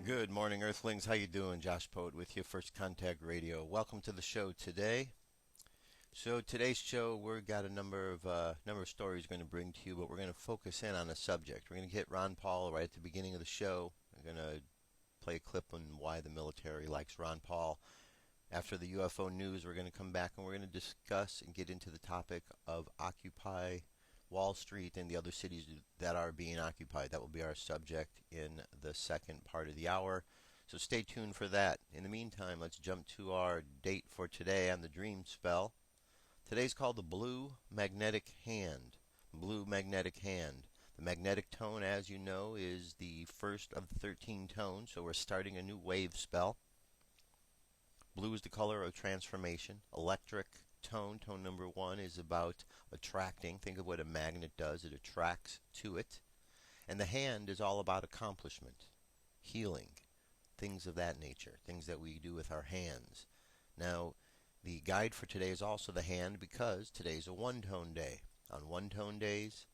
Good morning, Earthlings. How you doing? Josh Poet with you, First Contact Radio. Welcome to the show today. So today's show, we've got a number of stories we're going to bring to you, but we're going to focus in on a subject. We're going to get Ron Paul right at the beginning of the show. We're going to play a clip on why the military likes Ron Paul. After the UFO news, we're going to come back and we're going to discuss and get into the topic of Occupy Wall Street and the other cities that are being occupied. That will be our subject in the second part of the hour. So stay tuned for that. In the meantime, let's jump to our date for today on the Dream Spell. Today's called the Blue Magnetic Hand. Blue Magnetic Hand. The magnetic tone, as you know, is the first of the 13 tones, so we're starting a new wave spell. Blue is the color of transformation. Electric tone number 1 is about attracting. Think of what a magnet does. It attracts to it. And the hand is all about accomplishment, healing, things of that nature, things that we do with our hands. Now, the guide for today is also the hand because today's a one-tone day. On one-tone days,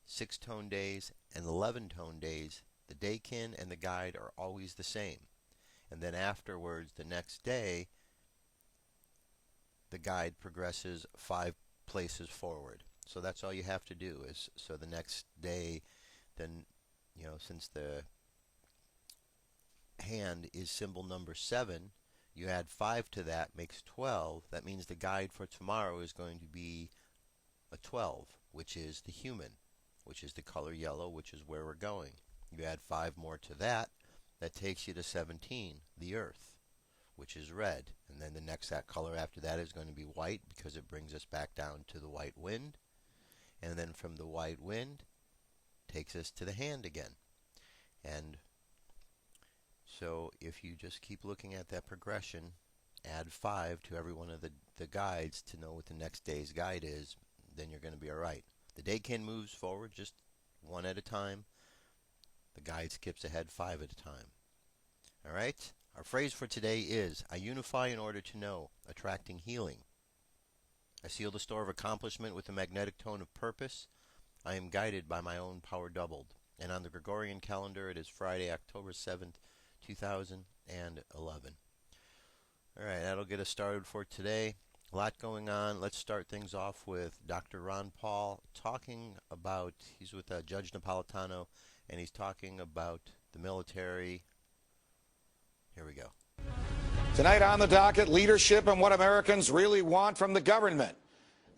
6-tone days, and 11-tone days, the daykin and the guide are always the same. And then afterwards, the next day, the guide progresses 5 places forward. So that's all you have to do is, so the next day, then, since the hand is symbol number 7, you add 5 to that, makes 12. That means the guide for tomorrow is going to be a 12, which is the human, which is the color yellow, which is where we're going. You add 5 more to that, that takes you to 17, the earth, which is red. And then that color after that is going to be white because it brings us back down to the white wind. And then from the white wind takes us to the hand again. And so if you just keep looking at that progression, add 5 to every one of the guides to know what the next day's guide is, then you're going to be all right. The daykin moves forward just one at a time. The guide skips ahead 5 at a time. All right? Our phrase for today is, I unify in order to know, attracting healing. I seal the store of accomplishment with a magnetic tone of purpose. I am guided by my own power doubled. And on the Gregorian calendar, it is Friday, October 7th, 2011. All right, that'll get us started for today. A lot going on. Let's start things off with Dr. Ron Paul talking about, he's with Judge Napolitano, and he's talking about the military. Here we go. Tonight on the docket, leadership and what Americans really want from the government.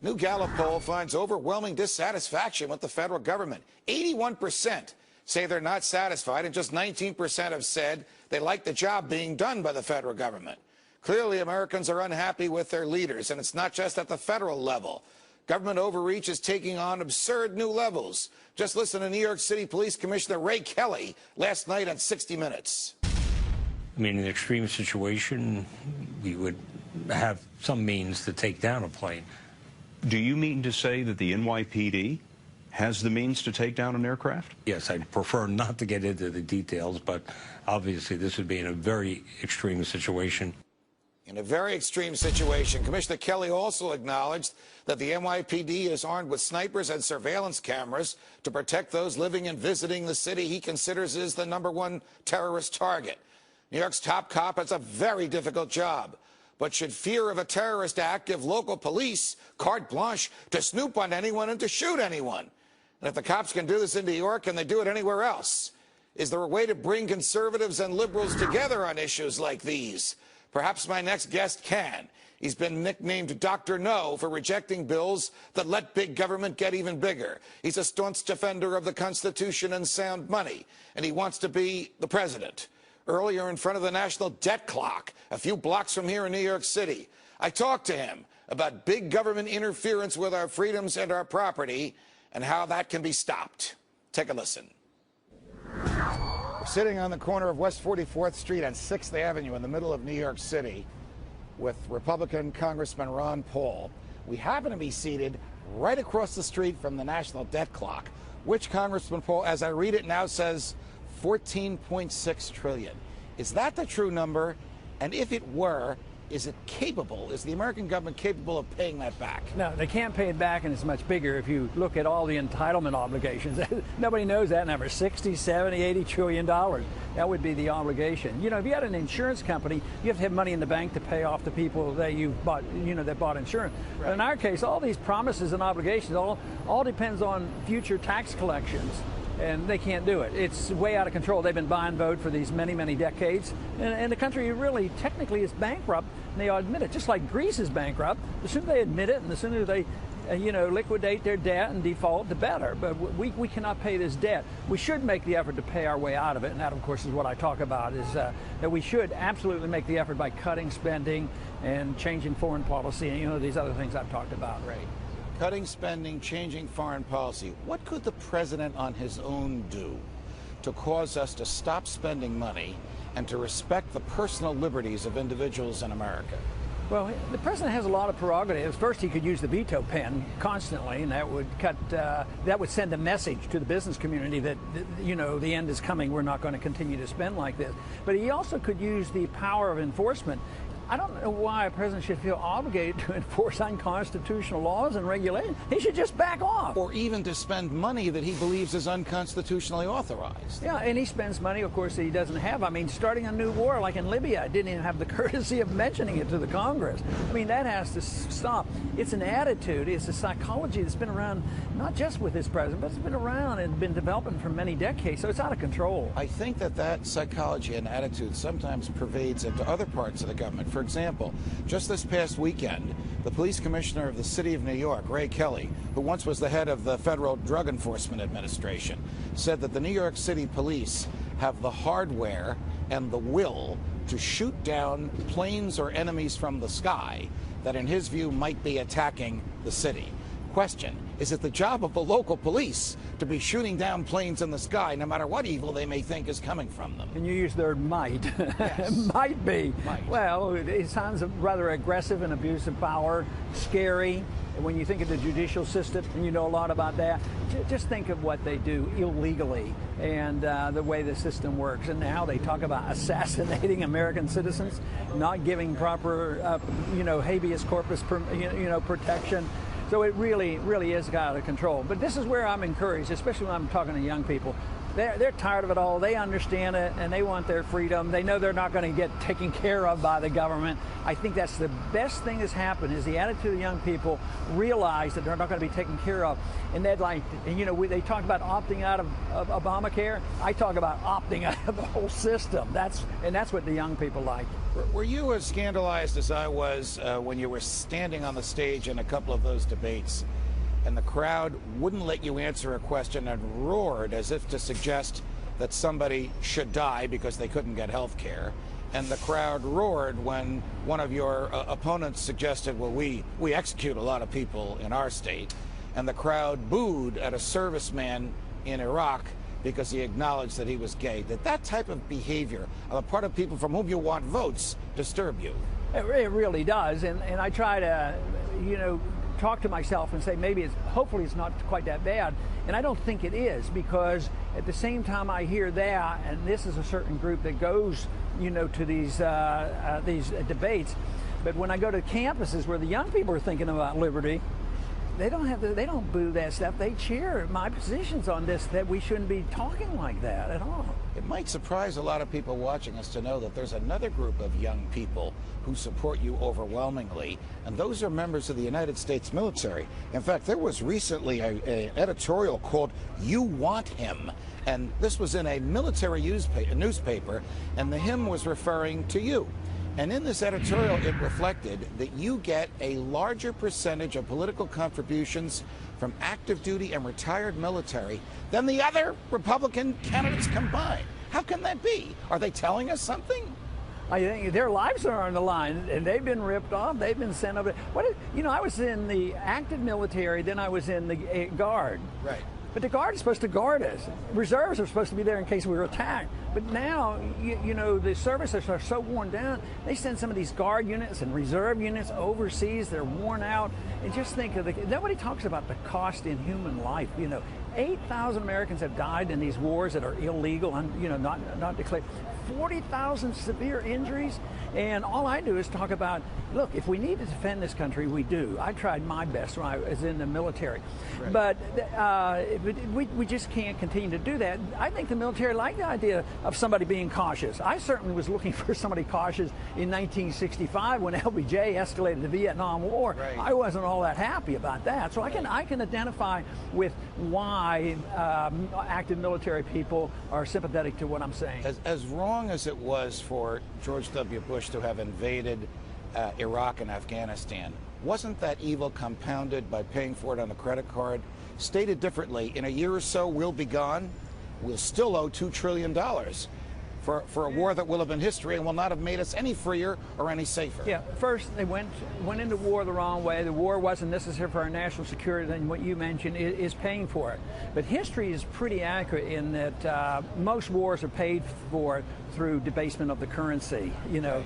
New Gallup poll finds overwhelming dissatisfaction with the federal government. 81% say they're not satisfied, and just 19% have said they like the job being done by the federal government. Clearly, Americans are unhappy with their leaders, and it's not just at the federal level. Government overreach is taking on absurd new levels. Just listen to New York City Police Commissioner Ray Kelly last night on 60 Minutes. I mean, in an extreme situation, we would have some means to take down a plane. Do you mean to say that the NYPD has the means to take down an aircraft? Yes, I'd prefer not to get into the details, but obviously this would be in a very extreme situation. In a very extreme situation, Commissioner Kelly also acknowledged that the NYPD is armed with snipers and surveillance cameras to protect those living and visiting the city he considers is the #1 terrorist target. New York's top cop has a very difficult job. But should fear of a terrorist act give local police carte blanche to snoop on anyone and to shoot anyone? And if the cops can do this in New York, can they do it anywhere else? Is there a way to bring conservatives and liberals together on issues like these? Perhaps my next guest can. He's been nicknamed Dr. No for rejecting bills that let big government get even bigger. He's a staunch defender of the Constitution and sound money, and he wants to be the president. Earlier, in front of the National Debt Clock, a few blocks from here in New York City, I talked to him about big government interference with our freedoms and our property and how that can be stopped. Take a listen. We're sitting on the corner of West 44th Street and 6th Avenue in the middle of New York City with Republican Congressman Ron Paul. We happen to be seated right across the street from the national debt clock, which Congressman Paul, as I read it now, says 14.6 trillion. Is that the true number? And if it were, is the American government capable of paying that back? No, they can't pay it back, and it's much bigger if you look at all the entitlement obligations. Nobody knows that number, 60, 70, 80 trillion dollars. That would be the obligation. You know, if you had an insurance company, you have to have money in the bank to pay off the people that you bought, that bought insurance. Right. But in our case, all these promises and obligations all depends on future tax collections. And they can't do it. It's way out of control. They've been buying vote for these many, many decades. And the country really technically is bankrupt, and they admit it. Just like Greece is bankrupt, the sooner they admit it and the sooner they liquidate their debt and default, the better. But we cannot pay this debt. We should make the effort to pay our way out of it. And that, of course, is what I talk about, is that we should absolutely make the effort by cutting spending and changing foreign policy and, these other things I've talked about. Right. Cutting spending, changing foreign policy. What could the president on his own do to cause us to stop spending money and to respect the personal liberties of individuals in America? Well, the president has a lot of prerogatives. First, he could use the veto pen constantly, and that would send a message to the business community that, the end is coming. We're not going to continue to spend like this. But he also could use the power of enforcement. I don't know why a president should feel obligated to enforce unconstitutional laws and regulations. He should just back off. Or even to spend money that he believes is unconstitutionally authorized. Yeah, and he spends money, of course, that he doesn't have. I mean, starting a new war like in Libya, didn't even have the courtesy of mentioning it to the Congress. I mean, that has to stop. It's an attitude, it's a psychology that's been around, not just with this president, but it's been around and been developing for many decades, so it's out of control. I think that psychology and attitude sometimes pervades into other parts of the government. For example, just this past weekend, the police commissioner of the city of New York, Ray Kelly, who once was the head of the Federal Drug Enforcement Administration, said that the New York City police have the hardware and the will to shoot down planes or enemies from the sky that, in his view, might be attacking the city. Question: is it the job of the local police to be shooting down planes in the sky, no matter what evil they may think is coming from them? And you use the word might. Yes. Might be. Might. Well, it sounds rather aggressive and abuse of power, scary. When you think of the judicial system, and you know a lot about that, just think of what they do illegally and the way the system works. And now they talk about assassinating American citizens, not giving proper, habeas corpus, protection. So it really, really is out of control. But this is where I'm encouraged, especially when I'm talking to young people. They're tired of it all. They understand it, and they want their freedom. They know they're not going to get taken care of by the government. I think that's the best thing that's happened, is the attitude of young people realize that they're not going to be taken care of. And they'd like, they talk about opting out of Obamacare. I talk about opting out of the whole system. That's what the young people like. Were you as scandalized as I was when you were standing on the stage in a couple of those debates, and the crowd wouldn't let you answer a question and roared as if to suggest that somebody should die because they couldn't get health care? And the crowd roared when one of your opponents suggested, well, we execute a lot of people in our state. And the crowd booed at a serviceman in Iraq because he acknowledged that he was gay. Did that type of behavior on the part of people from whom you want votes disturb you? It really does. And I try to, talk to myself and say hopefully it's not quite that bad. And I don't think it is, because at the same time I hear that, and this is a certain group that goes, to these debates, but when I go to campuses where the young people are thinking about liberty, they don't boo that stuff. They cheer my positions on this, that we shouldn't be talking like that at all. It might surprise a lot of people watching us to know that there's another group of young people who support you overwhelmingly, and those are members of the United States military. In fact, there was recently an editorial called "You Want Him," and this was in a military newspaper, and the hymn was referring to you. And in this editorial, it reflected that you get a larger percentage of political contributions from active duty and retired military than the other Republican candidates combined. How can that be? Are they telling us something? I think their lives are on the line, and they've been ripped off. They've been sent over. I was in the active military, then I was in the Guard. Right. But the Guard is supposed to guard us. Reserves are supposed to be there in case we were attacked. But now, you know, the services are so worn down, they send some of these Guard units and Reserve units overseas. They're worn out. And just think of nobody talks about the cost in human life. You know, 8,000 Americans have died in these wars that are illegal and, you know, not declared. 40,000 severe injuries. And all I do is talk about, look, if we need to defend this country, we do. I tried my best when I was in the military. Right. But we just can't continue to do that. I think the military liked the idea of somebody being cautious. I certainly was looking for somebody cautious in 1965 when LBJ escalated the Vietnam War. Right. I wasn't all that happy about that. So I can identify with why active military people are sympathetic to what I'm saying. As wrong as it was for George W. Bush to have invaded Iraq and Afghanistan, wasn't that evil compounded by paying for it on the credit card? Stated differently, in a year or so, we'll be gone. We'll still owe $2 trillion for a war that will have been history and will not have made us any freer or any safer. Yeah, first they went into war the wrong way. The war wasn't necessary for our national security, and what you mentioned is paying for it. But history is pretty accurate in that most wars are paid for through debasement of the currency. You know,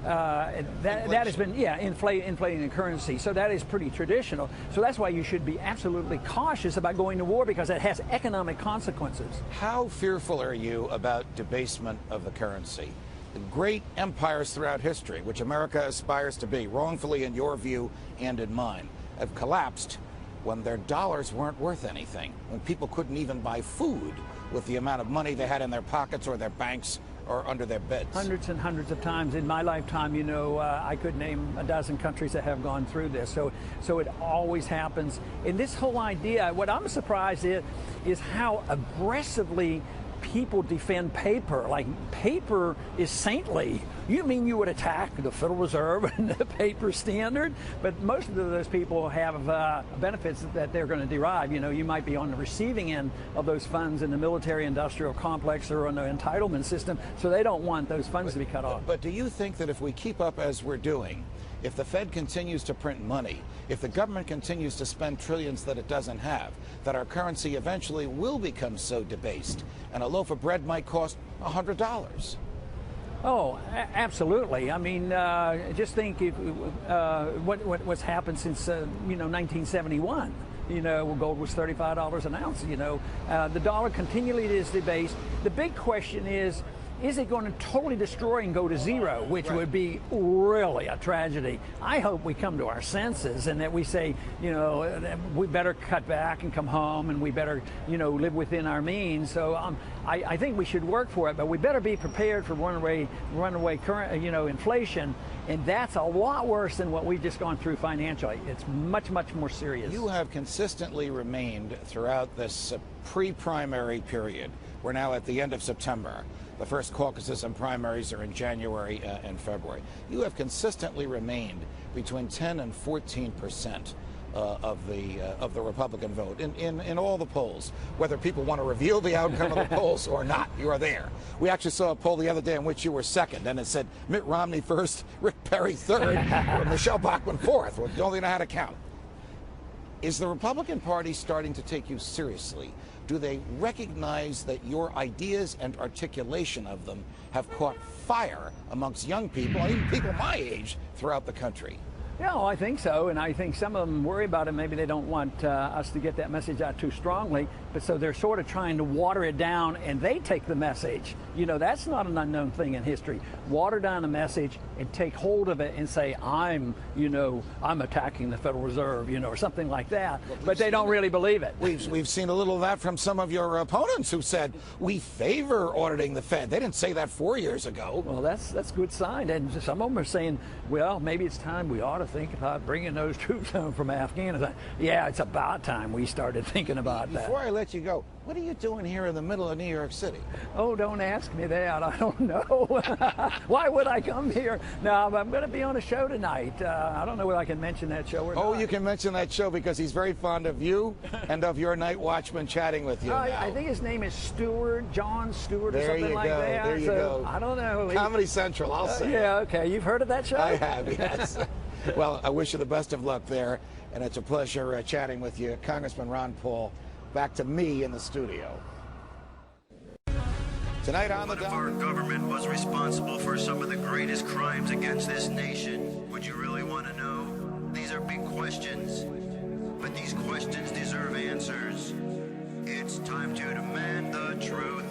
that has been, inflating the currency. So that is pretty traditional. So that's why you should be absolutely cautious about going to war, because it has economic consequences. How fearful are you about debasement of the currency? The great empires throughout history, which America aspires to be, wrongfully in your view and in mine, have collapsed when their dollars weren't worth anything, when people couldn't even buy food with the amount of money they had in their pockets or their banks or under their beds. Hundreds and hundreds of times in my lifetime, you know, I could name a dozen countries that have gone through this. So it always happens. And this whole idea, what I'm surprised is how aggressively people defend paper. Like, paper is saintly. You mean you would attack the Federal Reserve and the paper standard? But most of those people have benefits that they're going to derive. You know, you might be on the receiving end of those funds in the military-industrial complex or on the entitlement system, so they don't want those funds to be cut off. But do you think that if we keep up as we're doing, if the Fed continues to print money, if the government continues to spend trillions that it doesn't have, that our currency eventually will become so debased and a loaf of bread might cost $100? Oh, absolutely. I mean, just think what's happened since 1971. You know, gold was $35 an ounce. You know, the dollar continually is debased. The big question is it going to totally destroy and go to zero, which would be really a tragedy? I hope we come to our senses and that we say, you know, we better cut back and come home, and we better, you know, live within our means. So I think we should work for it, but we better be prepared for runaway current, you know, inflation. And that's a lot worse than what we've just gone through financially. It's much, much more serious. You have consistently remained throughout this pre-primary period. We're now at the end of September. The first caucuses and primaries are in January and February. You have consistently remained between 10 and 14% of the Republican vote in all the polls. Whether people want to reveal the outcome of the polls or not, you are there. We actually saw a poll the other day in which you were second, and it said Mitt Romney first, Rick Perry third, Michelle Bachmann fourth. Well, you don't even know how to count. Is the Republican Party starting to take you seriously? Do they recognize that your ideas and articulation of them have caught fire amongst young people, and even people my age, throughout the country? Yeah, well, I think so, and I think some of them worry about it. Maybe they don't want us to get that message out too strongly, but so they're sort of trying to water it down, and they take the message. You know, that's not an unknown thing in history. Water down the message and take hold of it and say, I'm attacking the Federal Reserve, you know, or something like that, but they don't really believe it. We've seen a little of that from some of your opponents who said, we favor auditing the Fed. They didn't say that 4 years ago. Well, that's a good sign, and some of them are saying, well, maybe it's time we ought to think about bringing those troops home from Afghanistan. Yeah, it's about time we started thinking about that. Before I let you go, what are you doing here in the middle of New York City? Oh, don't ask me that. I don't know. Why would I come here? No, I'm going to be on a show tonight. I don't know whether I can mention that show or not. Oh, you can mention that show because he's very fond of you and of your night watchman chatting with you. I think his name is Stewart, John Stewart, or something like that. There you go. I don't know. Comedy Central, I'll say. Yeah, okay. You've heard of that show? I have, yes. Well, I wish you the best of luck there, and it's a pleasure chatting with you. Congressman Ron Paul, Back to me in the studio. Tonight on the What if our government was responsible for some of the greatest crimes against this nation? Would you really want to know? These are big questions, but these questions deserve answers. It's time to demand the truth.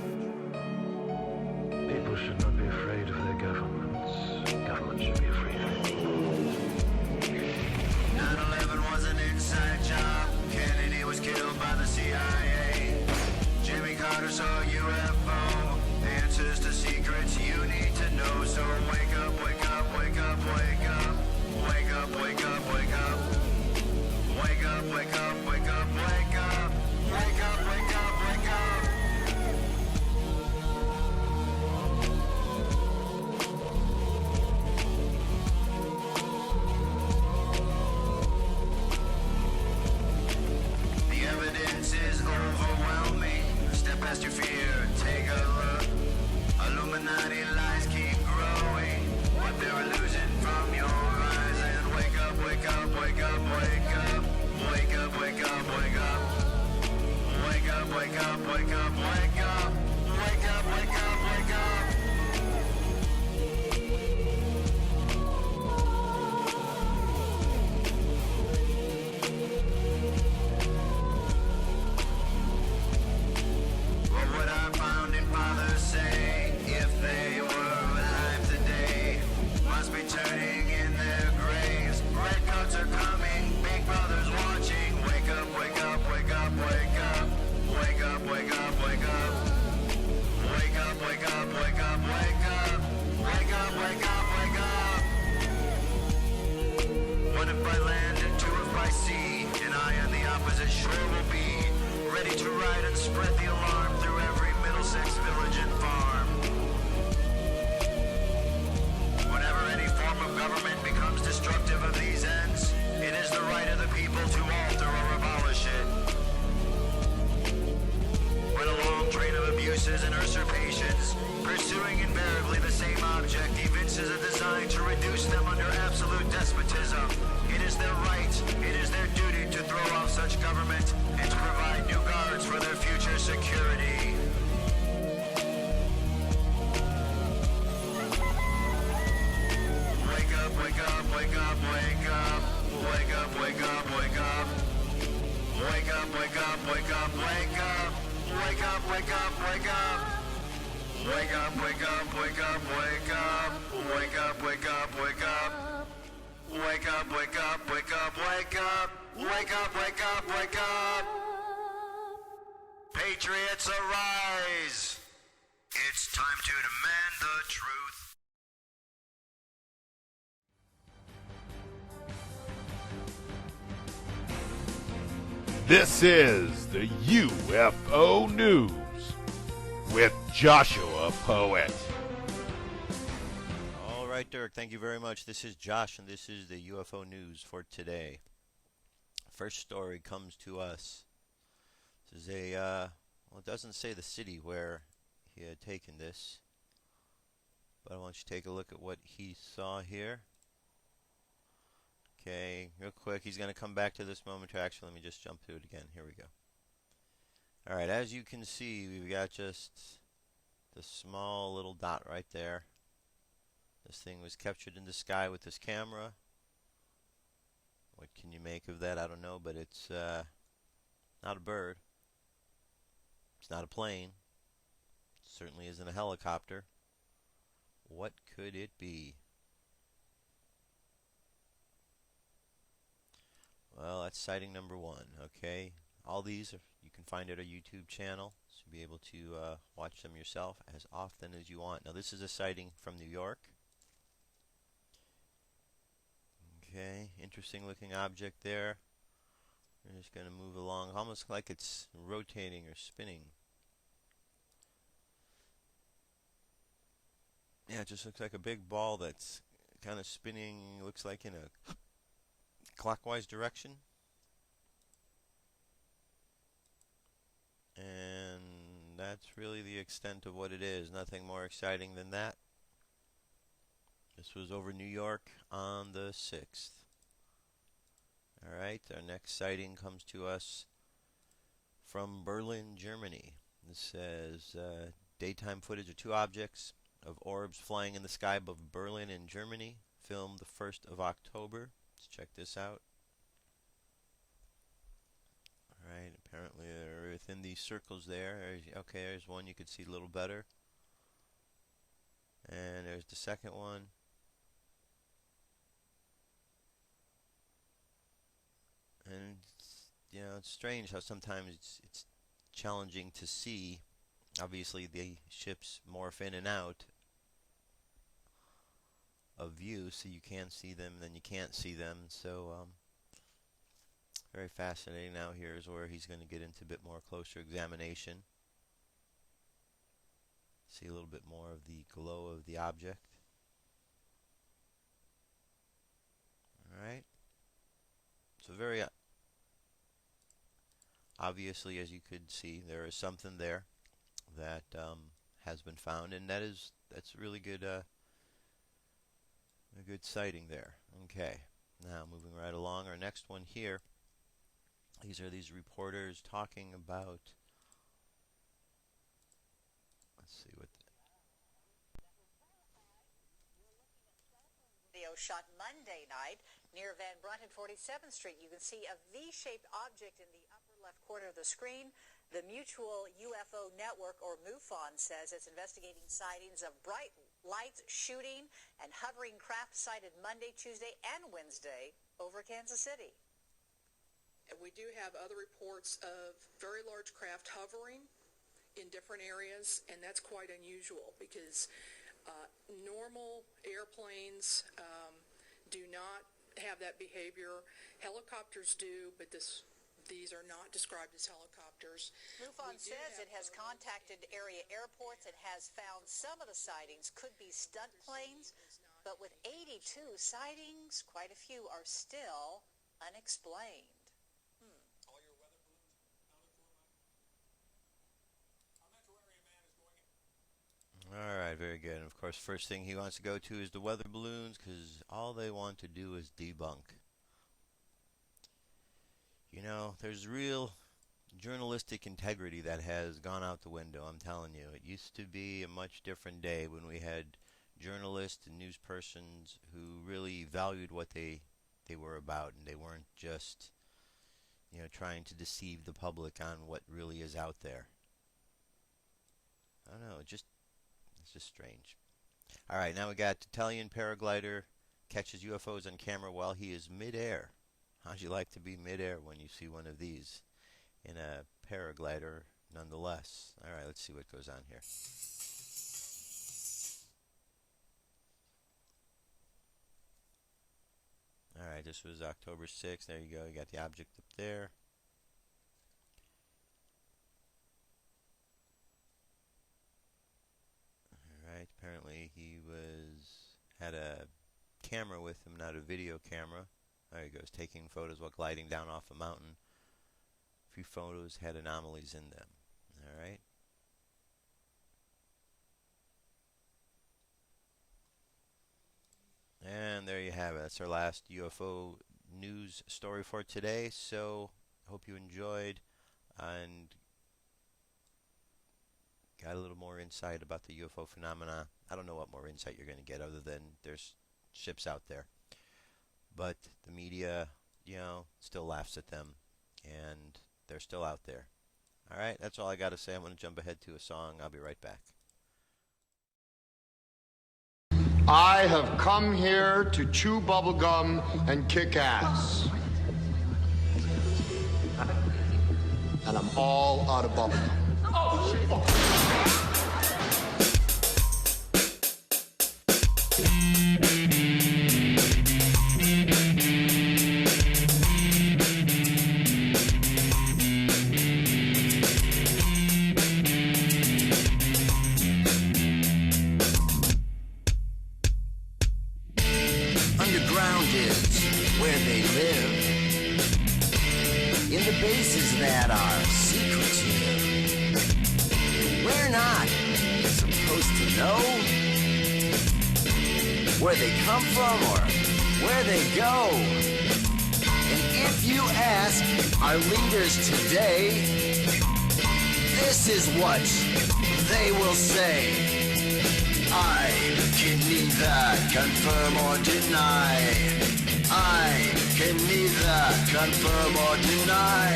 People should not be afraid of their governments. Governments should be afraid of people. 9/11 was an inside job. Kennedy was killed by the CIA. Jimmy Carter saw UFO. Answers to secrets you need to know. So wake up, wake up, wake up, wake up. Wake up, wake up, wake up. Wake up, wake up, wake up, wake up. Wake up, wake up, wake up. The evidence is overwhelming. Step past your fear, take a look. Illuminati lies keep growing. What they're losing from your eyes. And wake up, wake up, wake up, wake up. Wake up, wake up, wake up. Wake up, wake up, wake up, wake up. Wake up, wake up, wake up. What would our founding fathers say if they were alive today? Must be turning in their graves. Redcoats are coming, big brother's watching. Wake up, wake up, wake up, wake up. Wake up, wake up, wake up. Wake up, wake up, wake up, wake up. Wake up, wake up, wake up. One if by land and two if by sea, and I on the opposite shore will be ready to ride and spread the alarm through every Middlesex village and farm. Whenever any form of government becomes destructive of these ends, it is the right of the people to alter or abolish it. When a long train of abuses and usurpations, pursuing invariably the same object, evinces a design to reduce them under absolute despotism, it is their right, it is their duty to throw off such government and to provide new guards for their future security. Wake up, wake up, wake up, wake up. Wake up, wake up, wake up. Wake up, wake up, wake up, wake up. Wake up, wake up, wake up. Wake up, wake up, wake up, wake up. Wake up, wake up, wake up. Wake up, wake up, wake up, wake up. Wake up, wake up, wake up. Patriots arise. It's time to demand the truth. This is the UFO News with Joshua Poet. All right, Dirk, thank you very much. This is Josh, and this is the UFO News for today. First story comes to us. This is a, well, it doesn't say the city where he had taken this, but I want you to take a look at what he saw here. Okay, real quick, he's going to come back to this moment. Actually, let me just jump to it again. Here we go. All right, as you can see, we've got just the small little dot right there. This thing was captured in the sky with this camera. What can you make of that? I don't know, but it's not a bird. It's not a plane. It certainly isn't a helicopter. What could it be? Well, that's sighting number one, okay? All these you can find at our YouTube channel, so you'll be able to watch them yourself as often as you want. Now, this is a sighting from New York. Okay, interesting looking object there. We're just going to move along, almost like it's rotating or spinning. Yeah, it just looks like a big ball that's kind of spinning, looks like in a clockwise direction. And that's really the extent of what it is. Nothing more exciting than that. This was over New York on the 6th. Alright, our next sighting comes to us from Berlin, Germany. This says daytime footage of two objects of orbs flying in the sky above Berlin in Germany, filmed the 1st of October. Let's check this out. Alright, apparently they're within these circles there. Okay, there's one you could see a little better. And there's the second one. And you know, it's strange how sometimes it's challenging to see. Obviously, the ships morph in and out of view, so you can see them, then you can't see them. So, very fascinating. Now here's where he's going to get into a bit more closer examination. See a little bit more of the glow of the object. Alright. So very obviously, as you could see, there is something there that has been found, and that's really good. A good sighting there. Okay, now moving right along, our next one here. These are these reporters talking about. Let's see what. Video shot Monday night near Van Brunt and 47th Street. You can see a V-shaped object in the upper left corner of the screen. The Mutual UFO Network, or MUFON, says it's investigating sightings of bright lights shooting and hovering craft sighted Monday, Tuesday, and Wednesday over Kansas City. And we do have other reports of very large craft hovering in different areas, and that's quite unusual because normal airplanes do not have that behavior. Helicopters do, but these are not described as helicopters. MUFON says it has contacted area airports and has found some of the sightings could be stunt planes, but with 82 sightings, quite a few are still unexplained. All your weather balloons accounted for, Mike? Our metro area man is going in. Alright, very good. And of course, first thing he wants to go to is the weather balloons, because all they want to do is debunk. You know, there's real journalistic integrity that has gone out the window, I'm telling you. It used to be a much different day when we had journalists and news persons who really valued what they were about, and they weren't just, you know, trying to deceive the public on what really is out there. I don't know, it's just strange. Alright, now we got Italian paraglider catches UFOs on camera while he is mid-air. How'd you like to be mid-air when you see one of these in a paraglider nonetheless? Alright, let's see what goes on here. Alright, this was October 6th. There you go. You got the object up there. Alright, apparently he had a camera with him, not a video camera. There he goes, taking photos while gliding down off a mountain. A few photos had anomalies in them. Alright. And there you have it. That's our last UFO news story for today. So, hope you enjoyed and got a little more insight about the UFO phenomena. I don't know what more insight you're going to get other than there's ships out there. But the media, you know, still laughs at them, and they're still out there. Alright, that's all I got to say. I'm going to jump ahead to a song. I'll be right back. I have come here to chew bubblegum and kick ass. And I'm all out of bubblegum. Underground is where they live. In the bases that are secretive. We're not supposed to know where they come from or where they go. And if you ask our leaders today, this is what they will say. I can neither confirm or deny. I can neither confirm or deny.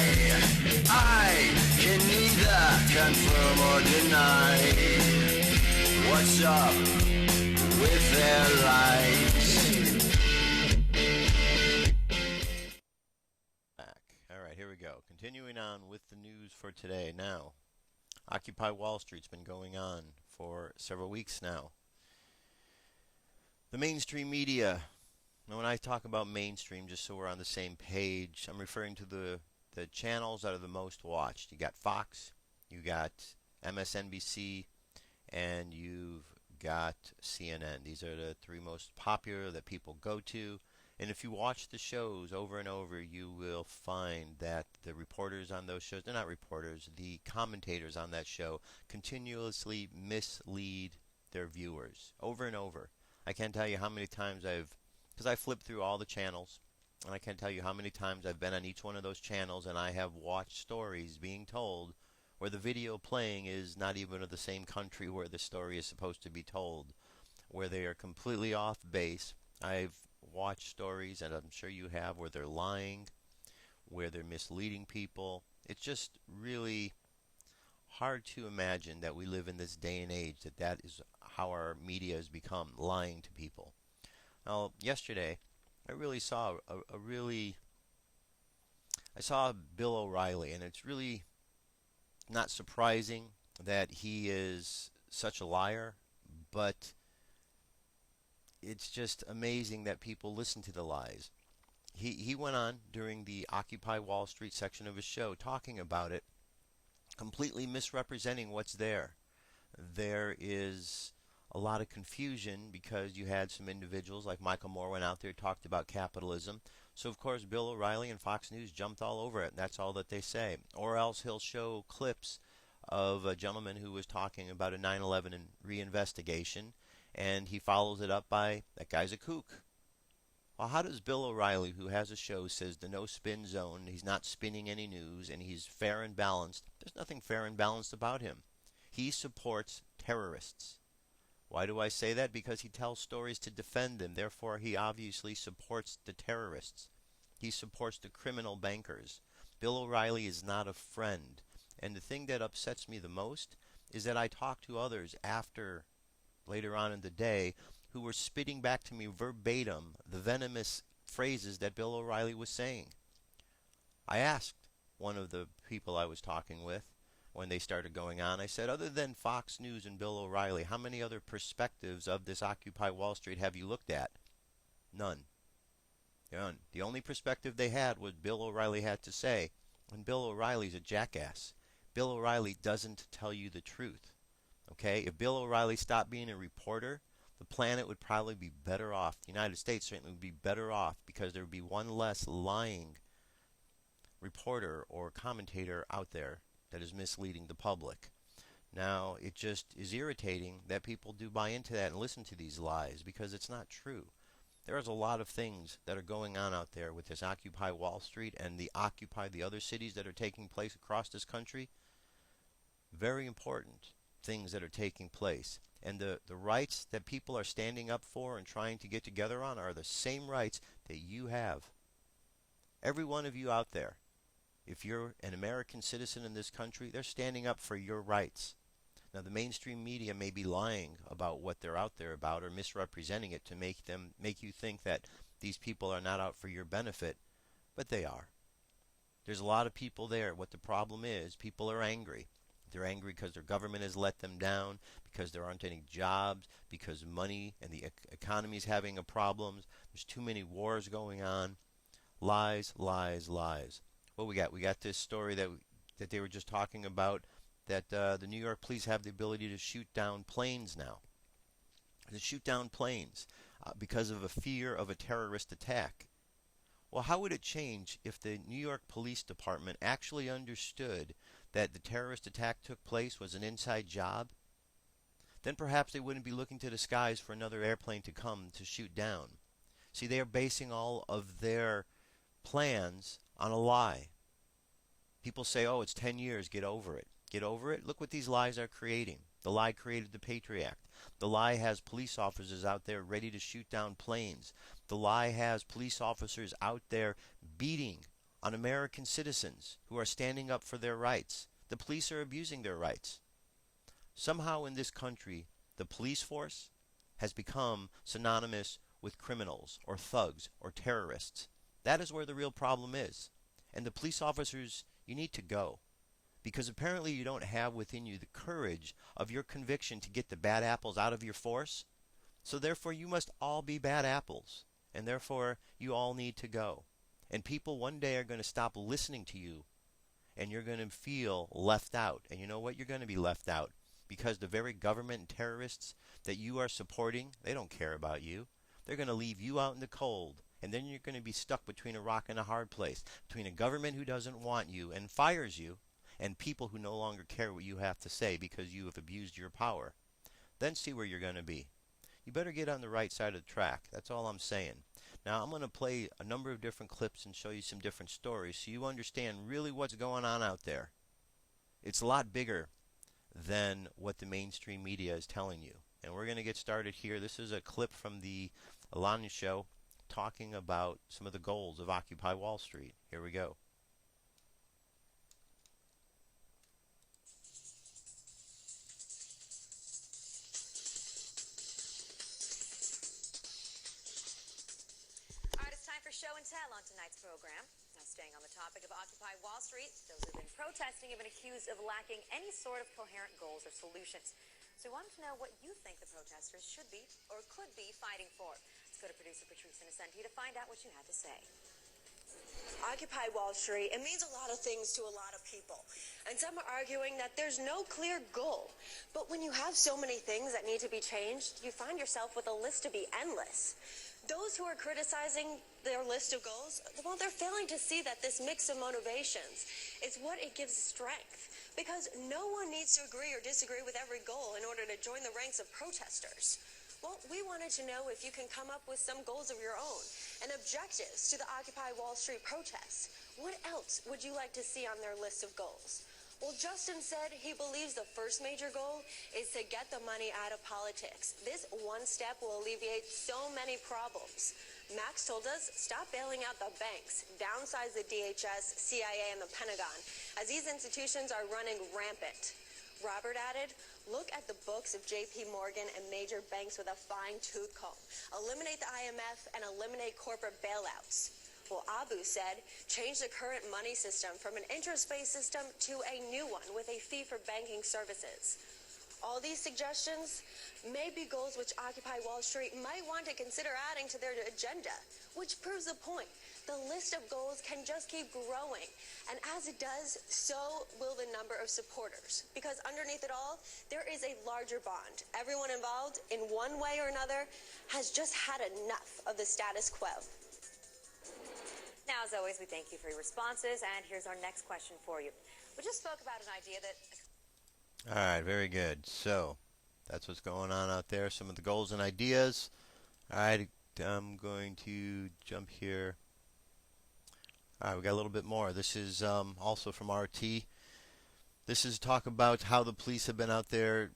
I can neither confirm or deny. What's up with their lives? Back. All right, here we go. Continuing on with the news for today. Now, Occupy Wall Street's been going on for several weeks now. The mainstream media. Now, when I talk about mainstream, just so we're on the same page, I'm referring to the channels that are the most watched. You got Fox, you got MSNBC, and you've got CNN. These are the three most popular that people go to. And if you watch the shows over and over, you will find that the reporters on those shows, they're not reporters, the commentators on that show continuously mislead their viewers over and over. I can't tell you how many times because I flip through all the channels, and I can't tell you how many times I've been on each one of those channels and I have watched stories being told where the video playing is not even of the same country where the story is supposed to be told, where they are completely off base. I've watched stories, and I'm sure you have, where they're lying, where they're misleading people. It's just really hard to imagine that we live in this day and age that is how our media has become, lying to people. Now, yesterday, I really saw I saw Bill O'Reilly, and it's really not surprising that he is such a liar, but it's just amazing that people listen to the lies. He went on during the Occupy Wall Street section of his show talking about it, completely misrepresenting what's there. There is a lot of confusion because you had some individuals like Michael Moore went out there, talked about capitalism. So, of course, Bill O'Reilly and Fox News jumped all over it, and that's all that they say. Or else he'll show clips of a gentleman who was talking about a 9/11 reinvestigation, and he follows it up by, that guy's a kook. Well, how does Bill O'Reilly, who has a show, says the no spin zone, he's not spinning any news, and he's fair and balanced? There's nothing fair and balanced about him. He supports terrorists. Why do I say that? Because he tells stories to defend them. Therefore, he obviously supports the terrorists. He supports the criminal bankers. Bill O'Reilly is not a friend. And the thing that upsets me the most is that I talk to others later on in the day, who were spitting back to me verbatim the venomous phrases that Bill O'Reilly was saying. I asked one of the people I was talking with when they started going on, I said, other than Fox News and Bill O'Reilly, how many other perspectives of this Occupy Wall Street have you looked at? None. None. The only perspective they had was Bill O'Reilly had to say, and Bill O'Reilly's a jackass. Bill O'Reilly doesn't tell you the truth. Okay? If Bill O'Reilly stopped being a reporter, the planet would probably be better off. The United States certainly would be better off because there would be one less lying reporter or commentator out there that is misleading the public. Now, it just is irritating that people do buy into that and listen to these lies because it's not true. There's a lot of things that are going on out there with this Occupy Wall Street and the Occupy the other cities that are taking place across this country. Very important things that are taking place. And the rights that people are standing up for and trying to get together on are the same rights that you have. Every one of you out there, if you're an American citizen in this country, they're standing up for your rights. Now, the mainstream media may be lying about what they're out there about or misrepresenting it to make you think that these people are not out for your benefit, but they are. There's a lot of people there. What the problem is, people are angry. They're angry because their government has let them down, because there aren't any jobs, because money and the economy is having a problem. There's too many wars going on. Lies, lies, lies. What we got? We got this story that they were just talking about, that the New York police have the ability to shoot down planes now. To shoot down planes because of a fear of a terrorist attack. Well, how would it change if the New York Police Department actually understood that the terrorist attack took place was an inside job? Then perhaps they wouldn't be looking to the skies for another airplane to come to shoot down. See, they are basing all of their plans on a lie. People say, oh, it's 10 years, get over it. Get over it? Look what these lies are creating. The lie created the Patriot Act. The lie has police officers out there ready to shoot down planes. The lie has police officers out there beating on American citizens who are standing up for their rights. The police are abusing their rights. Somehow in this country, the police force has become synonymous with criminals or thugs or terrorists. That is where the real problem is. And the police officers, you need to go. Because apparently you don't have within you the courage of your conviction to get the bad apples out of your force. So therefore you must all be bad apples. And therefore you all need to go. And people one day are going to stop listening to you. And you're going to feel left out. And you know what? You're going to be left out. Because the very government and terrorists that you are supporting, they don't care about you. They're going to leave you out in the cold. And then you're going to be stuck between a rock and a hard place. Between a government who doesn't want you and fires you, and people who no longer care what you have to say because you have abused your power. Then see where you're going to be. You better get on the right side of the track. That's all I'm saying. Now I'm going to play a number of different clips and show you some different stories so you understand really what's going on out there. It's a lot bigger than what the mainstream media is telling you. And we're going to get started here. This is a clip from the Alana show talking about some of the goals of Occupy Wall Street. Here we go. Show and tell on tonight's program. Now, staying on the topic of Occupy Wall Street, those who've been protesting have been accused of lacking any sort of coherent goals or solutions. So we wanted to know what you think the protesters should be or could be fighting for. Let's go to producer Patrice Innocenti to find out what you had to say. Occupy Wall Street, it means a lot of things to a lot of people. And some are arguing that there's no clear goal. But when you have so many things that need to be changed, you find yourself with a list to be endless. Those who are criticizing their list of goals, well, they're failing to see that this mix of motivations is what it gives strength. Because no one needs to agree or disagree with every goal in order to join the ranks of protesters. Well, we wanted to know if you can come up with some goals of your own and objectives to the Occupy Wall Street protests. What else would you like to see on their list of goals? Well, Justin said he believes the first major goal is to get the money out of politics. This one step will alleviate so many problems. Max told us, stop bailing out the banks, downsize the DHS, CIA, and the Pentagon, as these institutions are running rampant. Robert added, look at the books of J.P. Morgan and major banks with a fine-tooth comb. Eliminate the IMF and eliminate corporate bailouts. Well, Abu said, change the current money system from an interest-based system to a new one with a fee for banking services. All these suggestions may be goals which Occupy Wall Street might want to consider adding to their agenda, which proves the point. The list of goals can just keep growing, and as it does, so will the number of supporters. Because underneath it all, there is a larger bond. Everyone involved, in one way or another, has just had enough of the status quo. Now, as always, we thank you for your responses, and here's our next question for you. We just spoke about an idea that... All right, very good. So, that's what's going on out there, some of the goals and ideas. All right, I'm going to jump here. All right, we got a little bit more. This is also from RT. This is talk about how the police have been out there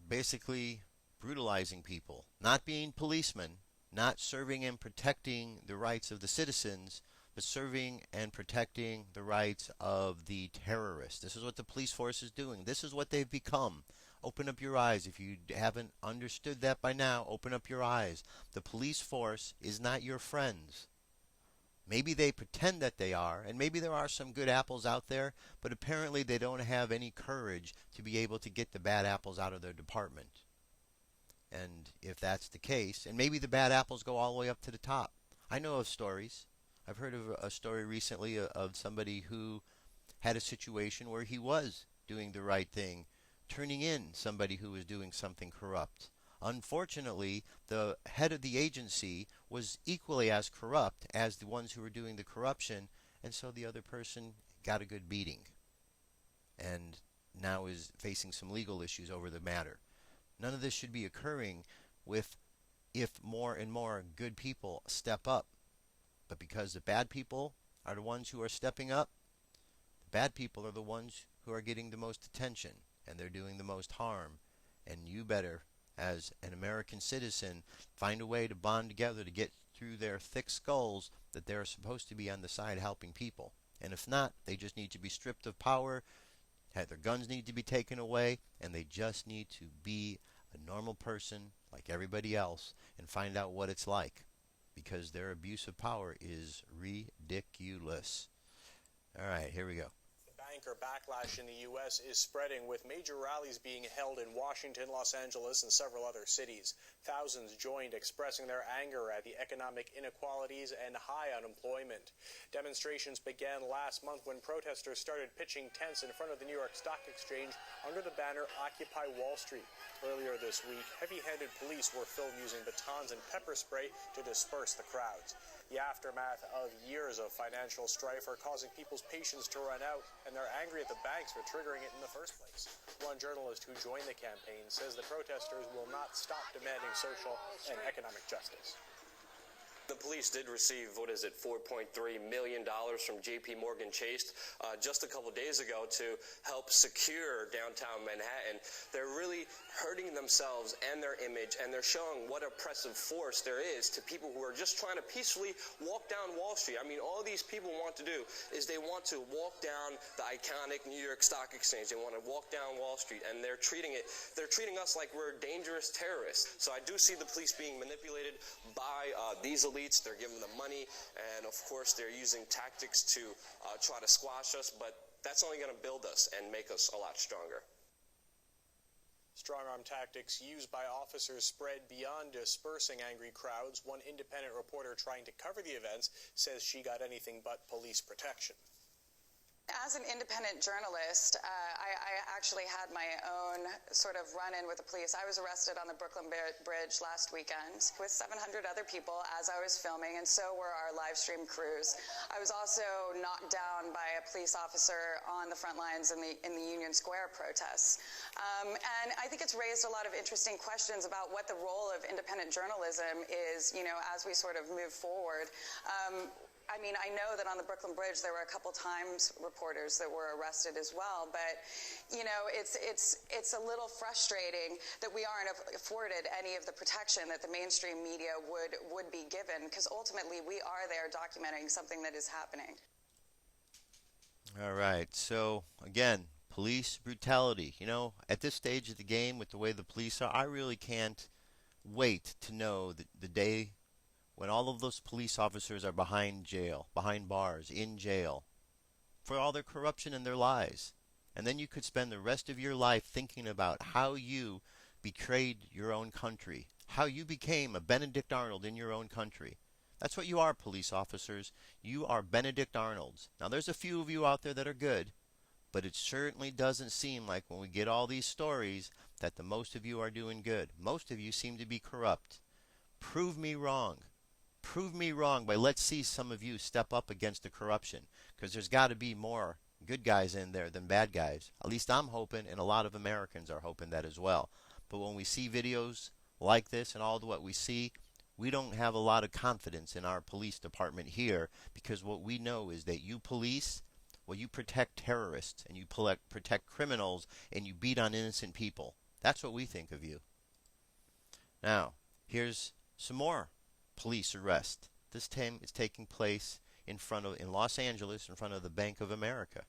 basically brutalizing people, not being policemen, not serving and protecting the rights of the citizens, but serving and protecting the rights of the terrorists. This is what the police force is doing. This is what they've become. Open up your eyes. If you haven't understood that by now, open up your eyes. The police force is not your friends. Maybe they pretend that they are, and maybe there are some good apples out there, but apparently they don't have any courage to be able to get the bad apples out of their department. And if that's the case, and maybe the bad apples go all the way up to the top. I know of stories. I've heard of a story recently of somebody who had a situation where he was doing the right thing, turning in somebody who was doing something corrupt. Unfortunately, the head of the agency was equally as corrupt as the ones who were doing the corruption, and so the other person got a good beating and now is facing some legal issues over the matter. None of this should be occurring if more and more good people step up. But because the bad people are the ones who are stepping up. The bad people are the ones who are getting the most attention, and they're doing the most harm. And you better, as an American citizen, find a way to bond together to get through their thick skulls that they're supposed to be on the side helping people. And if not, they just need to be stripped of power, their guns need to be taken away, and they just need to be a normal person like everybody else and find out what it's like, because their abuse of power is ridiculous. All right, here we go. Banker backlash in the U.S. is spreading, with major rallies being held in Washington, Los Angeles, and several other cities. Thousands joined, expressing their anger at the economic inequalities and high unemployment. Demonstrations began last month when protesters started pitching tents in front of the New York Stock Exchange under the banner Occupy Wall Street. Earlier this week, heavy-handed police were filmed using batons and pepper spray to disperse the crowds. The aftermath of years of financial strife are causing people's patience to run out, and they're angry at the banks for triggering it in the first place. One journalist who joined the campaign says the protesters will not stop demanding social and economic justice. The police did receive, $4.3 million from J.P. Morgan Chase just a couple days ago to help secure downtown Manhattan. They're really hurting themselves and their image, and they're showing what oppressive force there is to people who are just trying to peacefully walk down Wall Street. I mean, all these people want to do is they want to walk down the iconic New York Stock Exchange. They want to walk down Wall Street, and they're treating us like we're dangerous terrorists. So I do see the police being manipulated by these elites. They're giving them money, and of course they're using tactics to try to squash us, but that's only going to build us and make us a lot stronger. Strong-arm tactics used by officers spread beyond dispersing angry crowds. One independent reporter trying to cover the events says she got anything but police protection. As an independent journalist, I actually had my own sort of run-in with the police. I was arrested on the Brooklyn Bridge last weekend with 700 other people as I was filming, and so were our live stream crews. I was also knocked down by a police officer on the front lines in the Union Square protests. And I think it's raised a lot of interesting questions about what the role of independent journalism is, as we sort of move forward. I mean, I know that on the Brooklyn Bridge there were a couple times reporters that were arrested as well, but it's a little frustrating that we aren't afforded any of the protection that the mainstream media would be given, because ultimately we are there documenting something that is happening. All right, so again, police brutality. At this stage of the game, with the way the police are, I really can't wait to know the day when all of those police officers are behind bars, in jail, for all their corruption and their lies. And then you could spend the rest of your life thinking about how you betrayed your own country, how you became a Benedict Arnold in your own country. That's what you are, police officers. You are Benedict Arnolds. Now, there's a few of you out there that are good, but it certainly doesn't seem like, when we get all these stories, that the most of you are doing good. Most of you seem to be corrupt. Prove me wrong. Prove me wrong by let's see some of you step up against the corruption, because there's got to be more good guys in there than bad guys. At least I'm hoping, and a lot of Americans are hoping that as well. But when we see videos like this and all what we see, we don't have a lot of confidence in our police department here, because what we know is that you police, well, you protect terrorists and you protect criminals and you beat on innocent people. That's what we think of you. Now, here's some more police arrest. This time it's taking place in Los Angeles, in front of the Bank of America.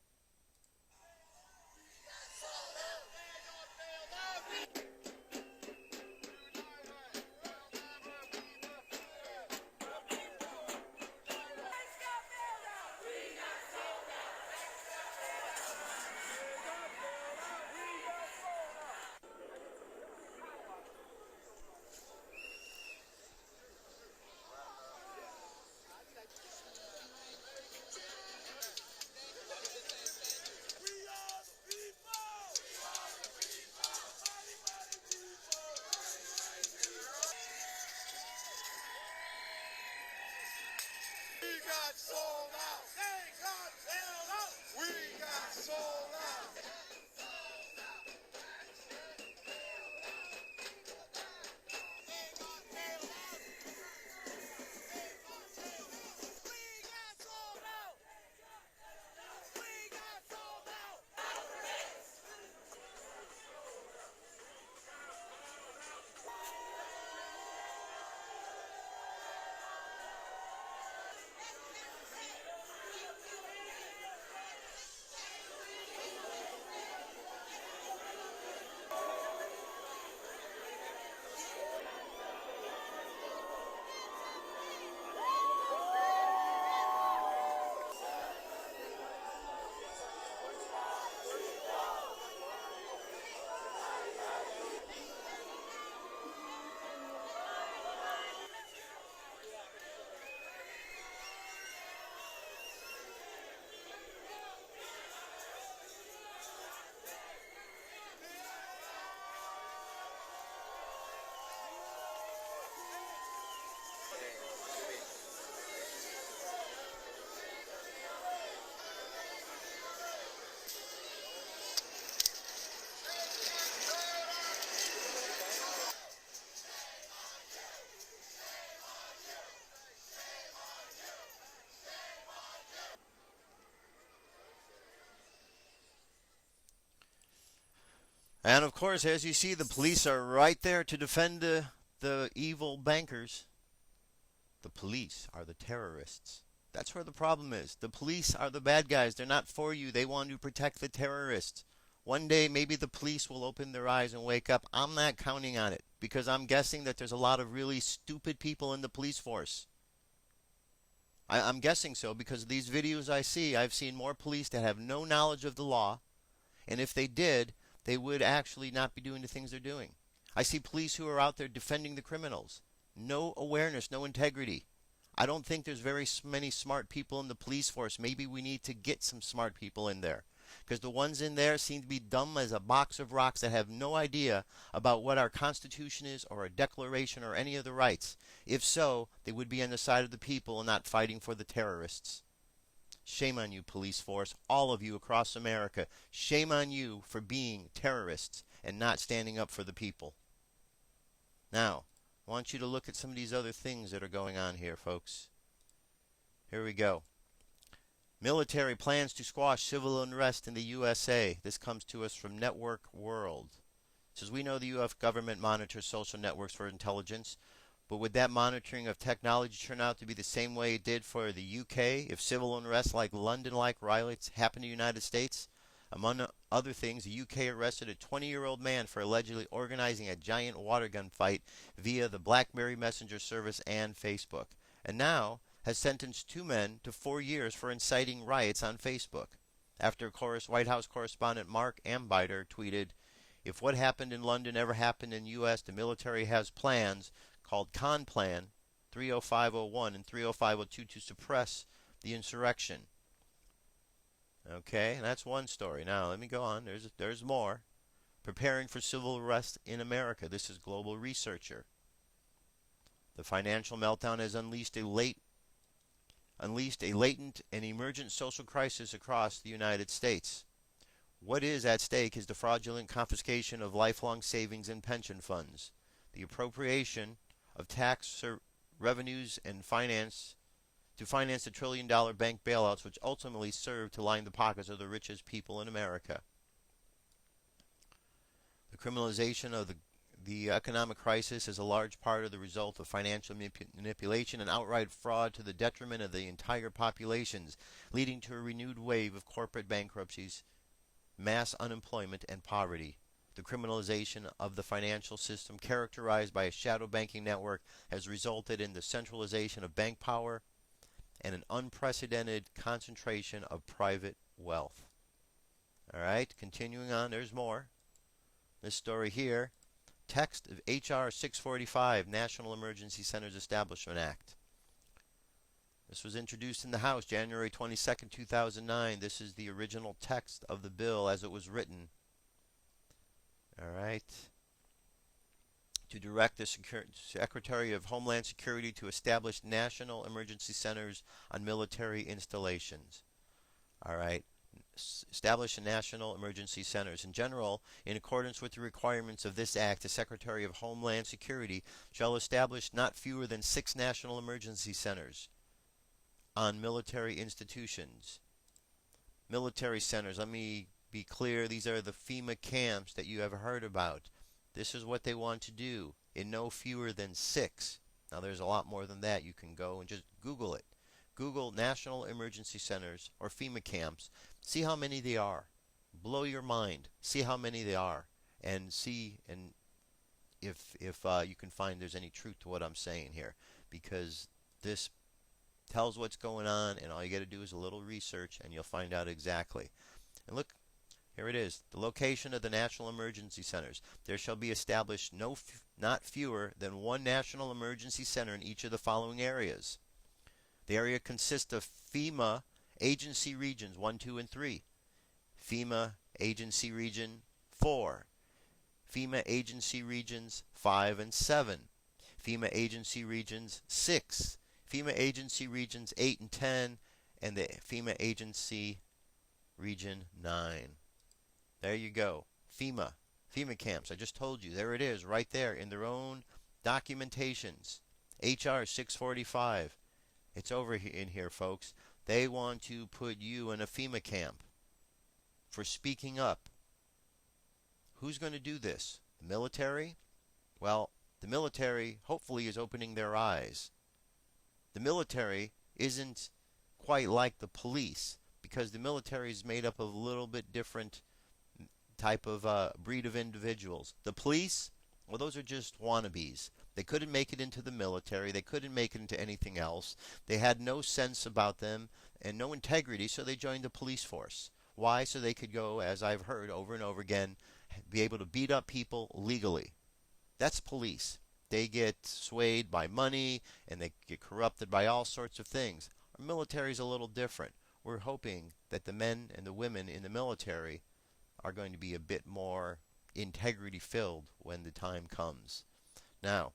And of course, as you see, the police are right there to defend the evil bankers. The police are the terrorists. That's where the problem is. The police are the bad guys. They're not for you. They want to protect the terrorists. One day, maybe the police will open their eyes and wake up. I'm not counting on it because I'm guessing that there's a lot of really stupid people in the police force. I'm guessing so because of these videos I see. I've seen more police that have no knowledge of the law, and if they did, they would actually not be doing the things they're doing. I see police who are out there defending the criminals. No awareness, no integrity. I don't think there's very many smart people in the police force. Maybe we need to get some smart people in there. Because the ones in there seem to be dumb as a box of rocks that have no idea about what our Constitution is or a declaration or any of the rights. If so, they would be on the side of the people and not fighting for the terrorists. Shame on you, police force, all of you across America. Shame on you for being terrorists and not standing up for the people. Now, I want you to look at some of these other things that are going on here, folks. Here we go. Military plans to squash civil unrest in the USA. This comes to us from Network World. It says, we know the U.S. government monitors social networks for intelligence, but would that monitoring of technology turn out to be the same way it did for the UK if civil unrest like London-like riots happened in the United States? Among other things, the UK arrested a 20-year-old man for allegedly organizing a giant water gun fight via the BlackBerry Messenger service and Facebook. And now has sentenced 2 men to 4 years for inciting riots on Facebook. After White House correspondent Mark Ambiter tweeted, if what happened in London ever happened in the U.S., the military has plans called Con Plan 30501 and 30502 to suppress the insurrection. Okay, and that's one story. Now, let me go on. There's more. Preparing for civil unrest in America. This is Global Researcher. The financial meltdown has unleashed a latent and emergent social crisis across the United States. What is at stake is the fraudulent confiscation of lifelong savings and pension funds, the appropriation of tax revenues and finance the $1 trillion bank bailouts, which ultimately serve to line the pockets of the richest people in America. The criminalization of the economic crisis is a large part of the result of financial manipulation and outright fraud to the detriment of the entire populations, leading to a renewed wave of corporate bankruptcies, mass unemployment, and poverty. The criminalization of the financial system, characterized by a shadow banking network, has resulted in the centralization of bank power and an unprecedented concentration of private wealth. All right, continuing on, there's more. This story here, text of H.R. 645, National Emergency Centers Establishment Act. This was introduced in the House January 22nd, 2009. This is the original text of the bill as it was written. All right. To direct the Secretary of Homeland Security to establish national emergency centers on military installations. All right. Establish national emergency centers. In general, in accordance with the requirements of this act, the Secretary of Homeland Security shall establish not fewer than 6 national emergency centers on military institutions. Military centers, let me be clear, these are the FEMA camps that you have heard about. This is what they want to do in no fewer than 6. Now there's a lot more than that. You can go and just Google it. Google National Emergency Centers or FEMA camps. See how many they are. Blow your mind. See how many they are. And see if you can find there's any truth to what I'm saying here. Because this tells what's going on, and all you got to do is a little research and you'll find out exactly. And look, here it is. The location of the National Emergency Centers. There shall be established not fewer than 1 National Emergency Center in each of the following areas. The area consists of FEMA Agency Regions 1, 2, and 3. FEMA Agency Region 4. FEMA Agency Regions 5 and 7. FEMA Agency Regions 6. FEMA Agency Regions 8 and 10. And the FEMA Agency Region 9. There you go. FEMA camps. I just told you. There it is, right there in their own documentations. HR 645. It's over in here, folks. They want to put you in a FEMA camp for speaking up. Who's going to do this? The military? Well, the military hopefully is opening their eyes. The military isn't quite like the police because the military is made up of a little bit different type of breed of individuals. The police, well, those are just wannabes. They couldn't make it into the military. They couldn't make it into anything else. They had no sense about them and no integrity, so they joined the police force. Why? So they could go, as I've heard over and over again, be able to beat up people legally. That's police. They get swayed by money and they get corrupted by all sorts of things. Our military is a little different. We're hoping that the men and the women in the military are going to be a bit more integrity filled when the time comes. Now,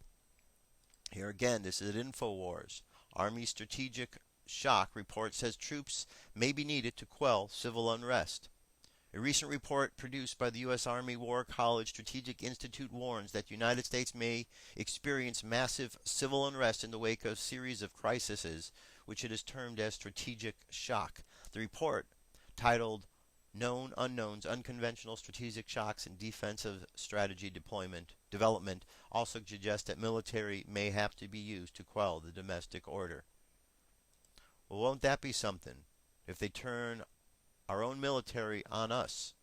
here again, this is at InfoWars. Army Strategic Shock report says troops may be needed to quell civil unrest. A recent report produced by the U.S. Army War College Strategic Institute warns that the United States may experience massive civil unrest in the wake of a series of crises, which it is termed as strategic shock. The report, titled Known Unknowns, Unconventional Strategic Shocks and Defensive Strategy Development, also suggests that military may have to be used to quell the domestic order. Well, won't that be something if they turn our own military on us?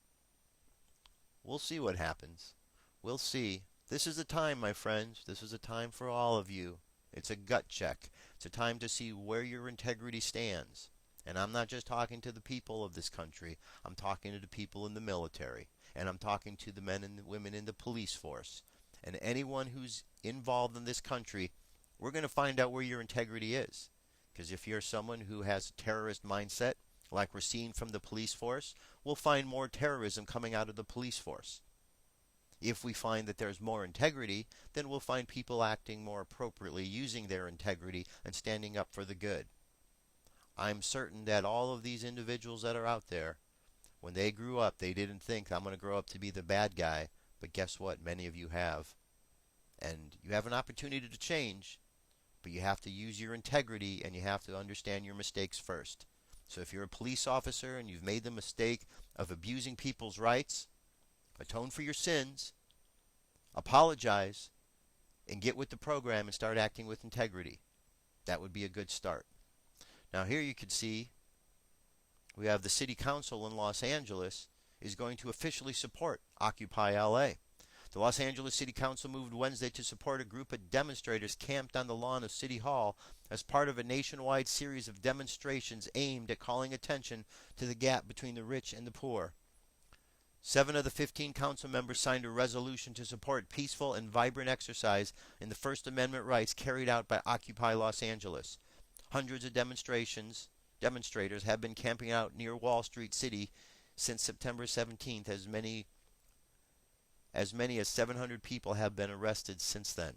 We'll see what happens. We'll see. This is a time, my friends. This is a time for all of you. It's a gut check. It's a time to see where your integrity stands. And I'm not just talking to the people of this country. I'm talking to the people in the military. And I'm talking to the men and the women in the police force. And anyone who's involved in this country, we're going to find out where your integrity is. Because if you're someone who has a terrorist mindset, like we're seeing from the police force, we'll find more terrorism coming out of the police force. If we find that there's more integrity, then we'll find people acting more appropriately, using their integrity and standing up for the good. I'm certain that all of these individuals that are out there, when they grew up, they didn't think, I'm going to grow up to be the bad guy. But guess what? Many of you have. And you have an opportunity to change, but you have to use your integrity and you have to understand your mistakes first. So if you're a police officer and you've made the mistake of abusing people's rights, atone for your sins, apologize, and get with the program and start acting with integrity. That would be a good start. Now here you can see we have the City Council in Los Angeles is going to officially support Occupy LA. The Los Angeles City Council moved Wednesday to support a group of demonstrators camped on the lawn of City Hall as part of a nationwide series of demonstrations aimed at calling attention to the gap between the rich and the poor. 7 of the 15 council members signed a resolution to support peaceful and vibrant exercise in the First Amendment rights carried out by Occupy Los Angeles. Hundreds of demonstrators have been camping out near Wall Street City since September 17th. As many as 700 people have been arrested since then.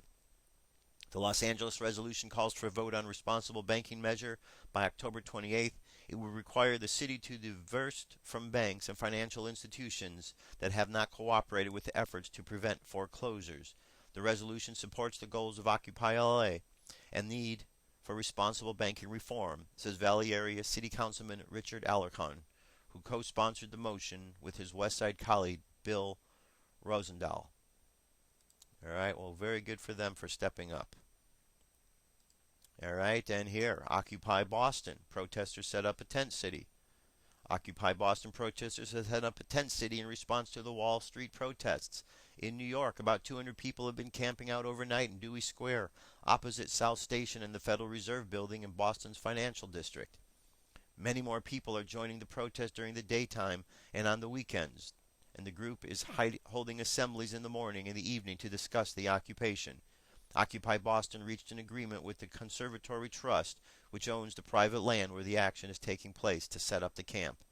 The Los Angeles resolution calls for a vote on responsible banking measure by October 28th. It would require the city to divest from banks and financial institutions that have not cooperated with the efforts to prevent foreclosures. The resolution supports the goals of Occupy LA and need for responsible banking reform, says Valley Area City Councilman Richard Alarcon, who co-sponsored the motion with his West Side colleague Bill Rosendahl. All right, well, very good for them for stepping up. All right, and here, Occupy Boston. Protesters set up a tent city. Occupy Boston protesters have set up a tent city in response to the Wall Street protests. In New York, about 200 people have been camping out overnight in Dewey Square, opposite South Station and the Federal Reserve Building in Boston's financial district. Many more people are joining the protest during the daytime and on the weekends, and the group is holding assemblies in the morning and the evening to discuss the occupation. Occupy Boston reached an agreement with the Conservatory Trust, which owns the private land where the action is taking place, to set up the camp.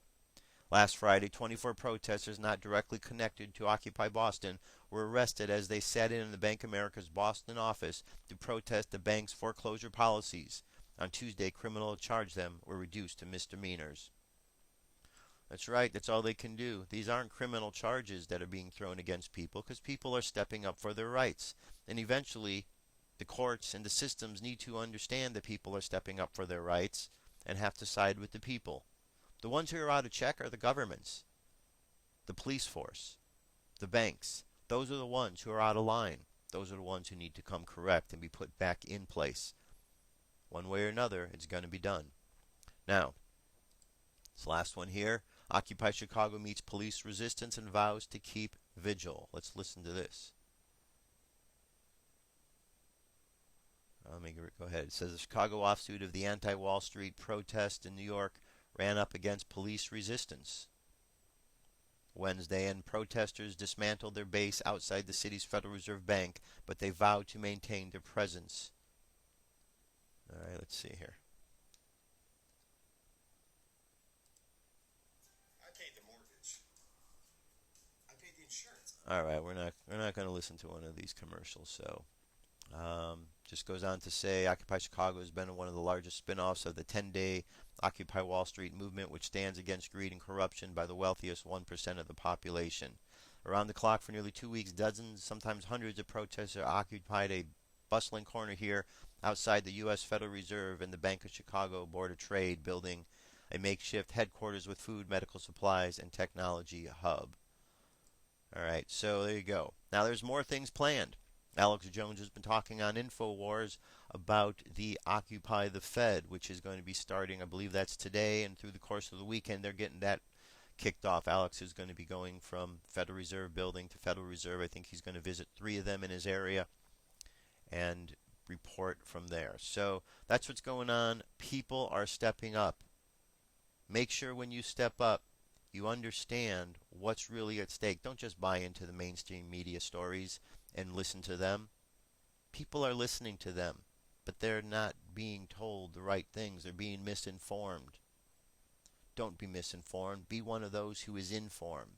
Last Friday, 24 protesters not directly connected to Occupy Boston were arrested as they sat in the Bank of America's Boston office to protest the bank's foreclosure policies. On Tuesday, criminal charges them were reduced to misdemeanors. That's right, that's all they can do. These aren't criminal charges that are being thrown against people because people are stepping up for their rights. And eventually, the courts and the systems need to understand that people are stepping up for their rights and have to side with the people. The ones who are out of check are the governments, the police force, the banks. Those are the ones who are out of line. Those are the ones who need to come correct and be put back in place. One way or another, it's going to be done. Now, this last one here. Occupy Chicago meets police resistance and vows to keep vigil. Let's listen to this. Let me go ahead. It says the Chicago offshoot of the anti-Wall Street protest in New York ran up against police resistance Wednesday, and protesters dismantled their base outside the city's Federal Reserve Bank, but they vowed to maintain their presence. All right, let's see here. I paid the mortgage. I paid the insurance. All right, we're not going to listen to one of these commercials. So, just goes on to say, Occupy Chicago has been one of the largest spin-offs of the 10-day Occupy Wall Street movement, which stands against greed and corruption by the wealthiest 1% of the population. Around the clock for nearly 2 weeks, dozens, sometimes hundreds of protesters occupied a bustling corner here outside the U.S. Federal Reserve and the Bank of Chicago Board of Trade, building a makeshift headquarters with food, medical supplies, and technology hub. All right, so there you go. Now there's more things planned. Alex Jones has been talking on InfoWars about the Occupy the Fed, which is going to be starting, I believe that's today, and through the course of the weekend they're getting that kicked off. Alex is going to be going from Federal Reserve building to Federal Reserve. I think he's going to visit 3 of them in his area and report from there. So that's what's going on. People are stepping up. Make sure when you step up, you understand what's really at stake. Don't just buy into the mainstream media stories and listen to them. People are listening to them, but they're not being told the right things. They're being misinformed. Don't be misinformed. Be one of those who is informed.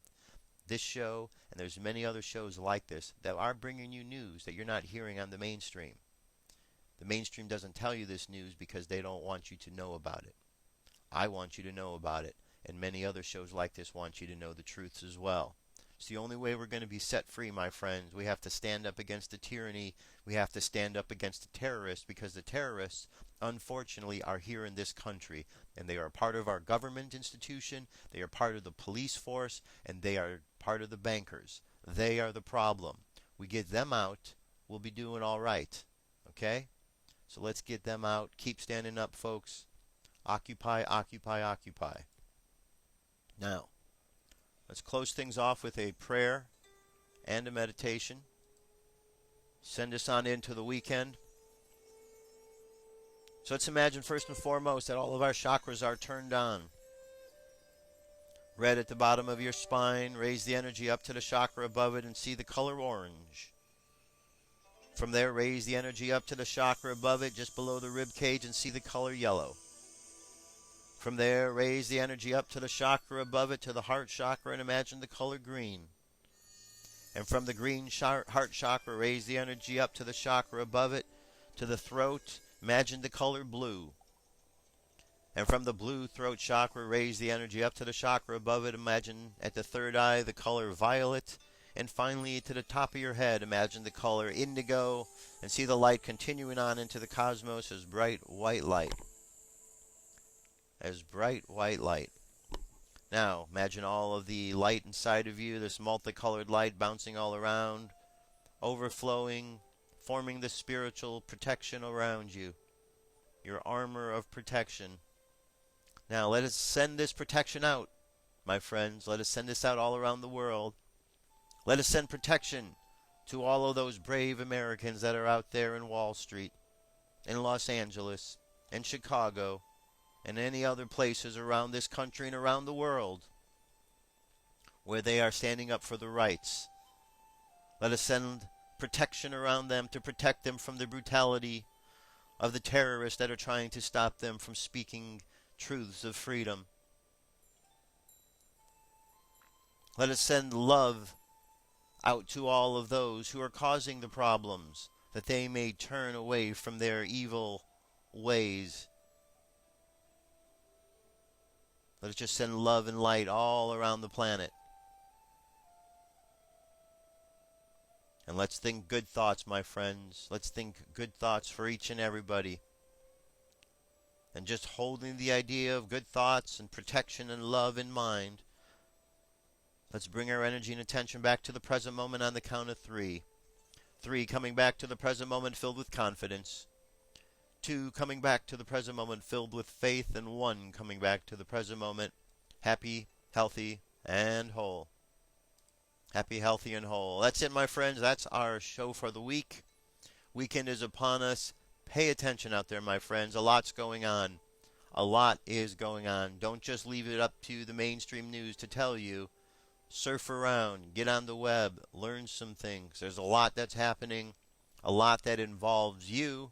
This show, and there's many other shows like this, that are bringing you news that you're not hearing on the mainstream. The mainstream doesn't tell you this news because they don't want you to know about it. I want you to know about it, and many other shows like this want you to know the truths as well. It's the only way we're going to be set free, my friends. We have to stand up against the tyranny. We have to stand up against the terrorists, because the terrorists, unfortunately, are here in this country. And they are part of our government institution. They are part of the police force. And they are part of the bankers. They are the problem. We get them out, we'll be doing all right. Okay? So let's get them out. Keep standing up, folks. Occupy, occupy, occupy. Now, let's close things off with a prayer and a meditation. Send us on into the weekend. So let's imagine first and foremost that all of our chakras are turned on. Red at the bottom of your spine. Raise the energy up to the chakra above it and see the color orange. From there, raise the energy up to the chakra above it, just below the rib cage, and see the color yellow. From there, raise the energy up to the chakra above it, to the heart chakra, and imagine the color green. And from the green heart chakra, raise the energy up to the chakra above it, to the throat, imagine the color blue. And from the blue throat chakra, raise the energy up to the chakra above it, imagine at the third eye the color violet. And finally, to the top of your head, imagine the color indigo, and see the light continuing on into the cosmos as bright white light. As bright white light. Now, imagine all of the light inside of you, this multicolored light bouncing all around, overflowing, forming the spiritual protection around you, your armor of protection. Now, let us send this protection out, my friends. Let us send this out all around the world. Let us send protection to all of those brave Americans that are out there in Wall Street, in Los Angeles, in Chicago, and any other places around this country and around the world where they are standing up for the rights. Let us send protection around them to protect them from the brutality of the terrorists that are trying to stop them from speaking truths of freedom. Let us send love out to all of those who are causing the problems, that they may turn away from their evil ways. Let us just send love and light all around the planet. And let's think good thoughts, my friends. Let's think good thoughts for each and everybody. And just holding the idea of good thoughts and protection and love in mind, Let's bring our energy and attention back to the present moment on the count of 3. 3, coming back to the present moment filled with confidence. 2, coming back to the present moment filled with faith. And 1, coming back to the present moment happy, healthy, and whole. Happy, healthy, and whole. That's it, my friends. That's our show for the week. Weekend is upon us. Pay attention out there, my friends. A lot's going on. A lot is going on. Don't just leave it up to the mainstream news to tell you. Surf around, get on the web, learn some things. There's a lot that's happening, a lot that involves you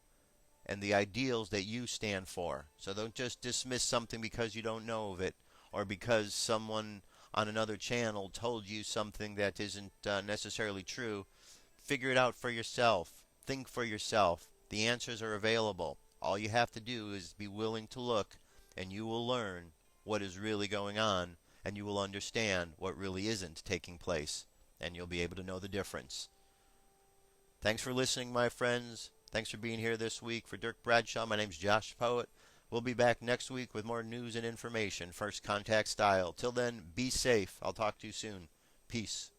and the ideals that you stand for. So don't just dismiss something because you don't know of it, or because someone on another channel told you something that isn't necessarily true. Figure it out for yourself. Think for yourself. The answers are available. All you have to do is be willing to look, and you will learn what is really going on, and you will understand what really isn't taking place, and you'll be able to know the difference. Thanks for listening, my friends. Thanks for being here this week. For Dirk Bradshaw, my name's Josh Poet. We'll be back next week with more news and information, first contact style. Till then, be safe. I'll talk to you soon. Peace.